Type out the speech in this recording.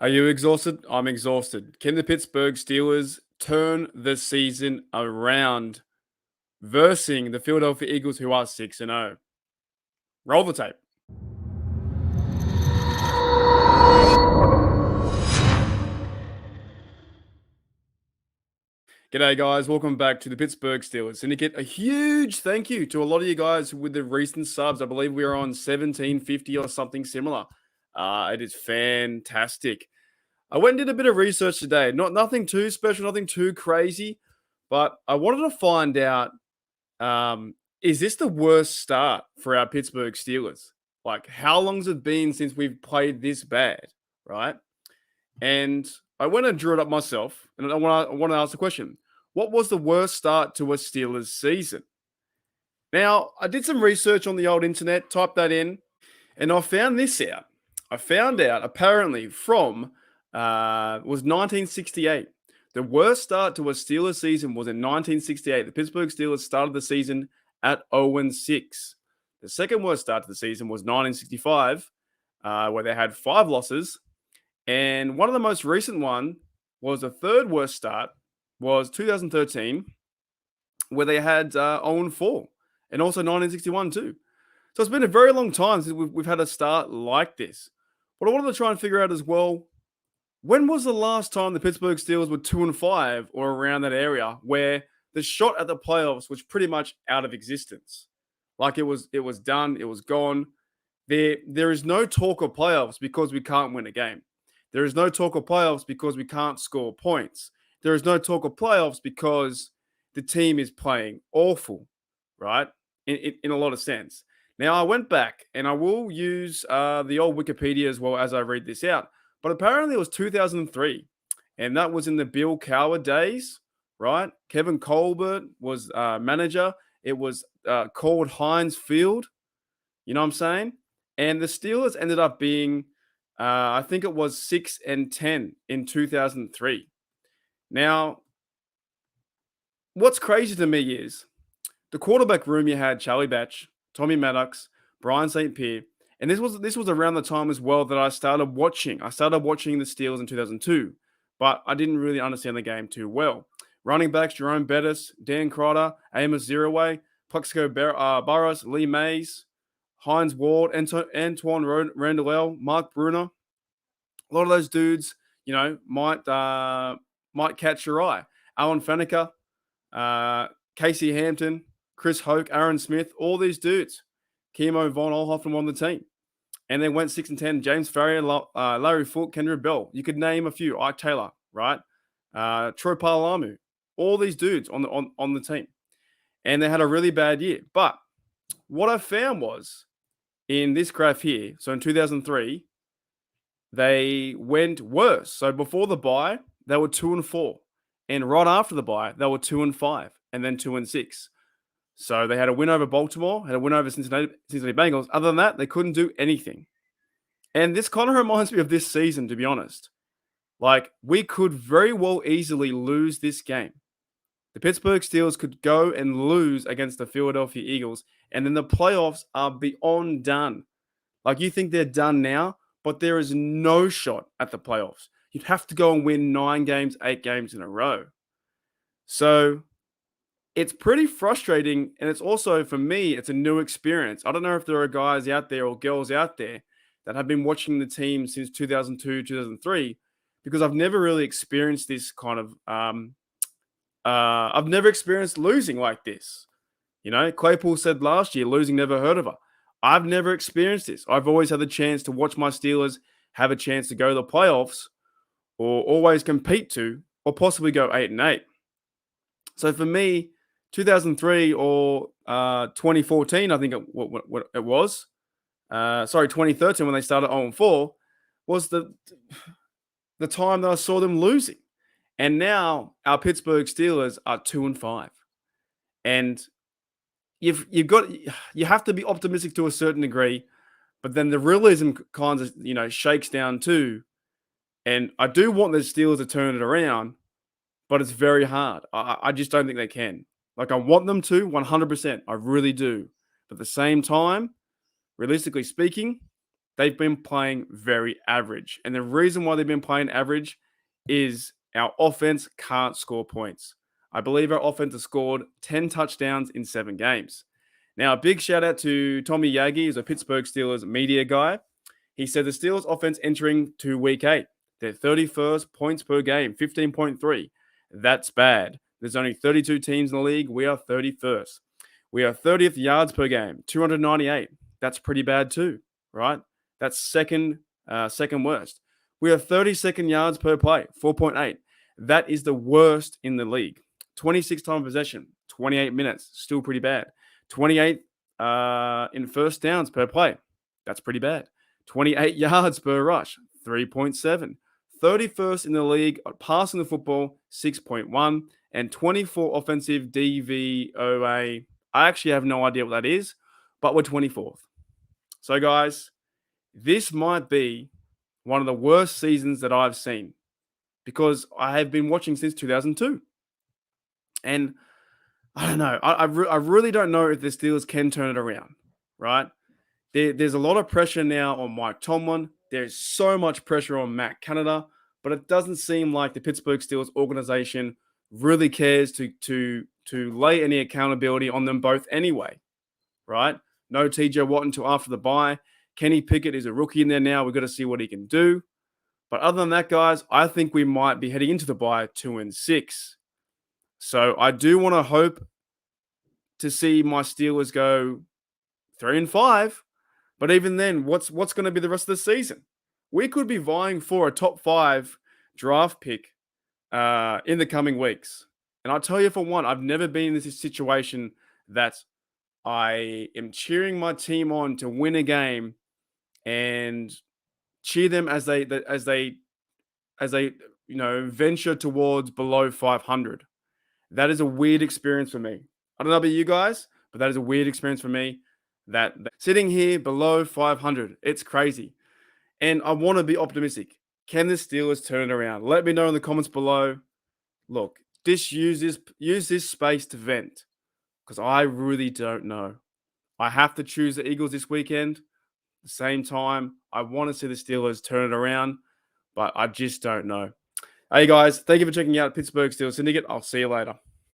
Are you exhausted? I'm exhausted. Can the Pittsburgh Steelers turn the season around versing the Philadelphia Eagles, who are 6-0? Roll the tape. G'day, guys. Welcome back to the Pittsburgh Steelers Syndicate. A huge thank you to a lot of you guys with the recent subs. I believe we are on 1750 or something similar. It is fantastic. I went and did a bit of research today. Nothing too special, nothing too crazy, but I wanted to find out, is this the worst start for our Pittsburgh Steelers? Like, how long's it been since we've played this bad, right? And I went and drew it up myself, and I want to ask the question: what was the worst start to a Steelers season? Now, I did some research on the old internet, typed that in, and I found this out. I found out apparently from was 1968. The worst start to a Steelers season was in 1968. The Pittsburgh Steelers started the season at 0-6. The second worst start to the season was 1965, where they had 5 losses. And one of the most recent one was the third worst start was 2013, where they had 0-4, and also 1961 too. So it's been a very long time since we've had a start like this. What I wanted to try and figure out as well, when was the last time the Pittsburgh Steelers were 2-5 or around that area where the shot at the playoffs was pretty much out of existence? Like it was done, it was gone. There is no talk of playoffs because we can't win a game. There is no talk of playoffs because we can't score points. There is no talk of playoffs because the team is playing awful, right? In a lot of sense. Now, I went back and I will use the old Wikipedia as well as I read this out. But apparently it was 2003, and that was in the Bill Cowher days, right? Kevin Colbert was manager. It was called Heinz Field. You know what I'm saying? And the Steelers ended up being, I think it was 6-10 in 2003. Now, what's crazy to me is the quarterback room. You had Charlie Batch, Tommy Maddox, Brian St. Pierre, and this was around the time as well that I started watching. I started watching the Steelers in 2002, but I didn't really understand the game too well. Running backs: Jerome Bettis, Dan Crowder, Amos Zeraway, Plexico Barros, Lee Mays, Heinz Ward, Antoine Randall, Mark Bruner. A lot of those dudes, might catch your eye. Alan Faneca, Casey Hampton, Chris Hoke, Aaron Smith, all these dudes. Kimo Von Olhoffen on the team. And they went 6-10. James Farrier, Larry Foote, Kendra Bell. You could name a few. Ike Taylor, right? Troy Palalamu. All these dudes on the team. And they had a really bad year. But what I found was in this graph here, so in 2003, they went worse. So before the bye, they were 2-4. And right after the bye, they were 2-5 and then 2-6. So they had a win over Baltimore, had a win over Cincinnati Bengals. Other than that, they couldn't do anything. And this kind of reminds me of this season, to be honest. Like, we could very well easily lose this game. The Pittsburgh Steelers could go and lose against the Philadelphia Eagles, and then the playoffs are beyond done. Like, you think they're done now, but there is no shot at the playoffs. You'd have to go and win 9 games, 8 games in a row. So it's pretty frustrating, and it's also, for me, it's a new experience. I don't know if there are guys out there or girls out there that have been watching the team since 2002, 2003, because I've never really experienced this kind of I've never experienced losing like this. Claypool said last year, losing never heard of her. I've never experienced this. I've always had the chance to watch my Steelers have a chance to go to the playoffs or always compete to, or possibly go 8-8. So for me, 2003 or 2014, I think it was. 2013 when they started 0-4 was the time that I saw them losing. And now our Pittsburgh Steelers are 2-5. And you have to be optimistic to a certain degree, but then the realism kind of, shakes down too. And I do want the Steelers to turn it around, but it's very hard. I just don't think they can. Like, I want them to 100%. I really do. But at the same time, realistically speaking, they've been playing very average. And the reason why they've been playing average is our offense can't score points. I believe our offense has scored 10 touchdowns in 7 games. Now, a big shout out to Tommy Yagi, who's a Pittsburgh Steelers media guy. He said the Steelers offense entering to week 8, they're 31st points per game, 15.3. That's bad. There's only 32 teams in the league. We are 31st. We are 30th yards per game, 298. That's pretty bad too, right? That's second worst. We are 32nd yards per play, 4.8. That is the worst in the league. 26 time possession, 28 minutes, still pretty bad. 28 in first downs per play. That's pretty bad. 28 yards per rush, 3.7. 31st in the league at passing the football, 6.1. And 24 offensive DVOA. I actually have no idea what that is, but we're 24th. So, guys, this might be one of the worst seasons that I've seen because I have been watching since 2002. And I don't know. I really don't know if the Steelers can turn it around, right? There's a lot of pressure now on Mike Tomlin. There's so much pressure on Matt Canada, but it doesn't seem like the Pittsburgh Steelers organization really cares to lay any accountability on them both anyway, right? No TJ Watt until after the bye. Kenny Pickett is a rookie in there now. We've got to see what he can do. But other than that, guys, I think we might be heading into the bye 2-6. So I do want to hope to see my Steelers go 3-5. But even then, what's going to be the rest of the season? We could be vying for a top 5 draft pick in the coming weeks. And I'll tell you for one, I've never been in this situation that I am cheering my team on to win a game and cheer them as they venture towards below 500. That is a weird experience for me. I don't know about you guys, but that is a weird experience for me. That sitting here below 500, it's crazy. And I want to be optimistic. Can the Steelers turn it around? Let me know in the comments below. Look, use this space to vent because I really don't know. I have to choose the Eagles this weekend. At the same time, I want to see the Steelers turn it around, but I just don't know. Hey guys, thank you for checking out Pittsburgh Steelers Syndicate. I'll see you later.